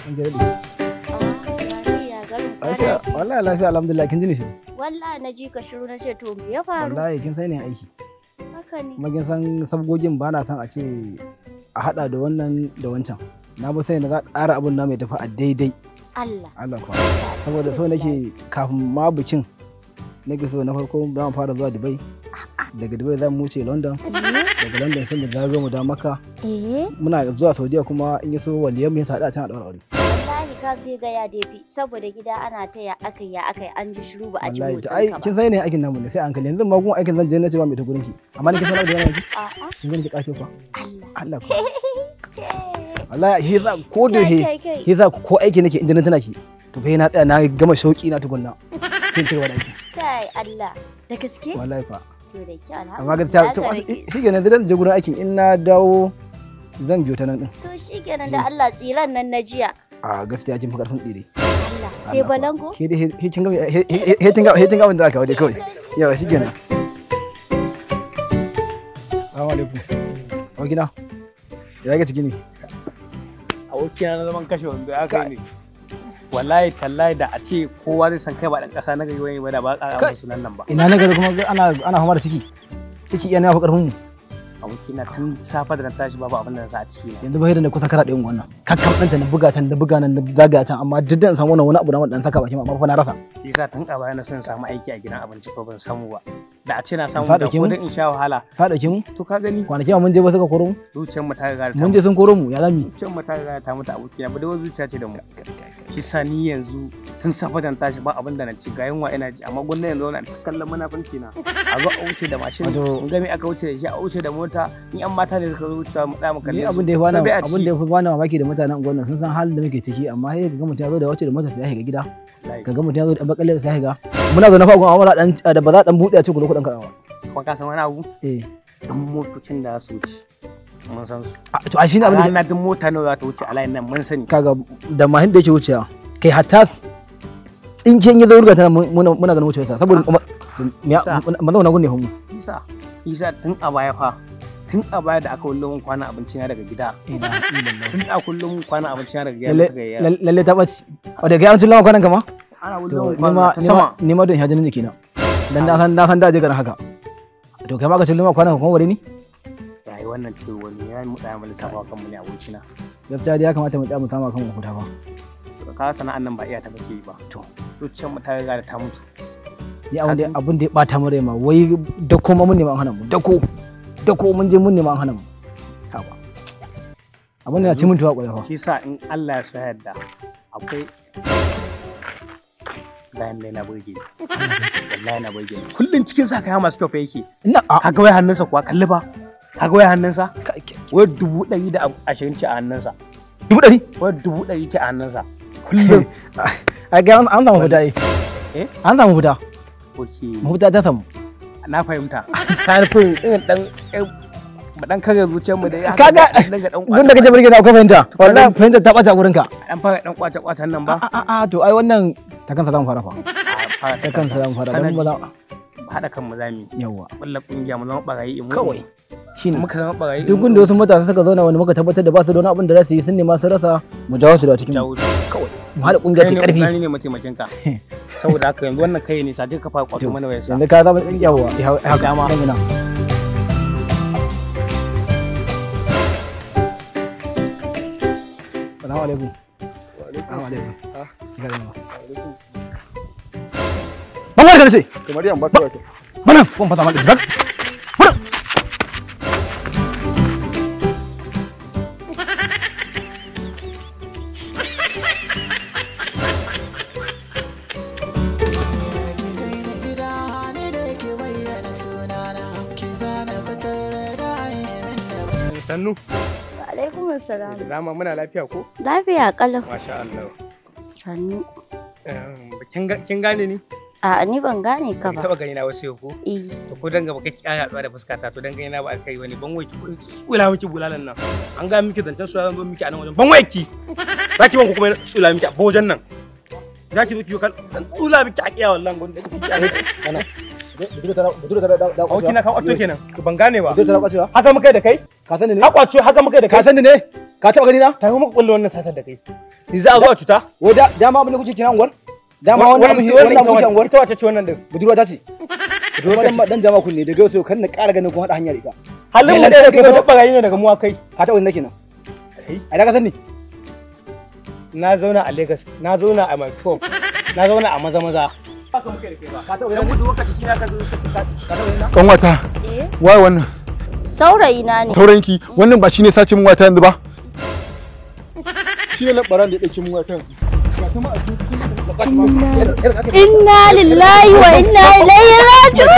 An gare lafiya. Wallahi lafiya alhamdulillah kin ji ni shi. Wallahi na ji ka shiru na ce to me ya faru? Wallahi kin sai ne aiki. Haka ne. Kuma kin san sabgogin ba na son a ce a hada da wannan da wancan. Na bi sai na za ƙara abun na mai tafi a daidai. Allah kuwa. Saboda so nake kafin ma bikin nake so na farko za mu fara zuwa Dubai. Daga Dubai za mu wuce London. Daga London sai mu zagayo mu da Makka. Muna zuwa Saudiya kuma in yi so waliyan mu ya sada can a daura aure. Wallahi ka ga ya defi saboda gida ana taya akai an ji shiru ba a ji motsin ka ba. Ai kin sai ne aikin namu ne sai an kalle yanzu ma kuma aikin zan je na ce ba mai ta gurin ki. Amma ni kin sanar da yana ki? A'a. Kin gani ki kashe fa? Allah ko. Wallahi shi yasa ko da he yasa ko aiki nake inda na tana ki. To fa na tsaya na gama shauki na tukunna. Sai ci gaba da aiki. Kai Allah. Da gaske? Wallahi fa. To da ki alhamdulillah. Amma ga shi kenan zan je gurin aikin in na dawo zan biyo ta nan din. To shi kenan da Allah tsiran nan na jiya. A gaskiya kin fi karfin tsire. Allah sai balango? Ke dai he kin ga wanda aka wade kawai. Yawa shi kenan. Assalamu alaikum. Wa gida. Ya ga ciki ne. Abokina na zaman kashe wanda aka yi ne. Wallahi tallahi da a ce kowa zai san kai ba dan kasa na gari wani ba da ba ƙara masa sunan nan ba. Ina na gari kuma ana fama da ciki. Ciki iya na fi karfin mu. Abokina tun safa da na tashi babu abin da na sa a ciki. Yanzu ba da kusan kara ɗayan wannan. Kakkan ɗanta na buga can da buga nan da zagaya can amma duk da in samu wani abu da dan saka bakin amma fa na rasa. Shi yasa tun a baya na son samu aiki a gidan abinci ko ban samu ba. Da a ce na samu da ko in sha wahala. Sa dauke mu? To ka gani. Kwanaki mun je ba suka koro mu? Zuciyar mu ta riga ta. Mun je sun koro mu ya zami. Zuciyar mu ta riga ta mutu abokina ba da wani zuciya ce da mu. Shi sa ni yanzu tun safa da tashi ba abin da na ci ga yunwa ina ji amma gwamnati yanzu na kallon munafunci na. A zo a wuce da mashin in ga me aka wuce da shi a wuce da mota in an mata ne suka zo wucewa mu da mu kalle. Abin da ya fi bani mamaki da mutanen gwamnati sun san halin da muke ciki amma sai ga mutum ya zo da wace da mota sai ya shiga gida. Kaga mutum ya zo da bakalle sai ya shiga. Muna zo na fagon awara dan da ba za dan bude a ce ku zo ku dan karawa. Kuma ka san wani abu? Dan motocin da su wuce. Mun san su. To a shine abin da duk mota nawa za ta wuce a layin nan mun sani. Kaga da mahin da yake wucewa. Kai hatta in kin yi zaurga tana muna ganin wucewa saboda mazauna gunne mu. Isa tun a baya fa. Tun a baya da aka wullo mun kwana abinci na daga gida. Tun a kullum mun kwana abinci na daga gida. Lalle ta bace. Wadda ga yawancin lawan kwanan kama? Ana wullo mun kwana sama. Ni ma don hajjinin jiki na. Dan na san da je garin haka. To kai ma ka cilluma kwanan kuma wuri ni? Yayi wannan ce wani ya mu tsaya mu lissafa kan mu ne abokina. Gaskiya dai ya kamata mu tsaya mu sama kan mu huta ba. Ka sana'an nan ba iya ta bake yi ba. To zuciyar mu ta riga da ta mutu. Ni abin da ya bata mu rai ma wai da kuma mun ne ma an hana mu. Da ko mun je mun ne ma an hana mu. Haba. Abin da ya ci mun tuwa kwarai fa. Shi sa in Allah ya so yarda akwai bayan da yana burge ni. Wallahi yana burge ni. Kullun cikin sa kaya masu kyau fa yake. Kaga wai hannunsa kuwa kalli ba. Kaga wai hannunsa? Wai 120 ce a hannunsa. 100? Wai 100 ce a hannunsa. Kullum. A ga an samu fita yi. An samu fita. Oke. Mafita ta samu. Na fahimta. Ka nufin irin dan kare zuciyar mu da ya kaga gun da kaje burge na akwai fahimta. Wallahi fahimta ta bata gurin ka. Dan fara dan kwace nan ba. To ai wannan ta kansa zamu fara fa. Ta kansa zamu fara dan ba za hada kan mu zami. Yawa. Kullu kungiya mu zama barayi in kawai. Shine muka zama barayi. Duk gunda wasu matasa suka zauna wani muka tabbatar da ba su da wani abin da za su yi sun nema su rasa mu jawo su da cikin kawai. Mu hada kungiya ta karfi. Ni ne mataimakin ka. Saboda haka yanzu wannan kai ne sai ka fara kwato mana wayarsa. Yanzu ka zama yawa haka ma. Assalamu alaikum. Wa alaikum assalam. Ban warka nace. Kamar yan baka wato. Bana kun fata maka. Bana. Sannu. Alaikum assalam. Dama muna lafiya ko? Lafiya kalau. Masha Allah. Sannu. Kin gane ni? A ni ban gane ka ba. Taba gani na wasu yau ko? To ko dan gaba kake kara haɗuwa da fuskata to dan gani na ba kai wani ban waiki ko tsula miki bulalan nan. An ga miki zancen soyayya zan zo miki a nan wajen. Ban waiki. Zaki ban ku kuma tsula miki a bojan nan. Zaki zo ki kan tsula miki a kiya wallahi gon da kike a kana. Auki na kan otto kenan. Ban gane ba. Haka muka da kai? Ka sani ne? Haka muka da kai? Ka sani ne? Ka taba gani na? Ta yi muka kullu wannan satar da kai. Ni za a zo a cuta? Wai dama abin da kuke kina unguwar? Dama wannan kuke unguwar? Ta wace ce wannan din? Budurwa ta ce. Dan jama kunne daga yau kan na ƙara ganin kun haɗa hanyar ita. Halin mu da kai ba barayi ne daga mu kai. Ka taɓa nake nan. Ai da ka sani. Na zauna a Lagos, na zauna a Martop, na zauna a maza. Kan wata. Wai wannan? Saurayi na ne. Saurayinki, wannan ba shine sace min wata yanzu ba? Shi ne labaran da ya dauke min wata yanzu. Inna lillahi wa inna ilaihi raji'un.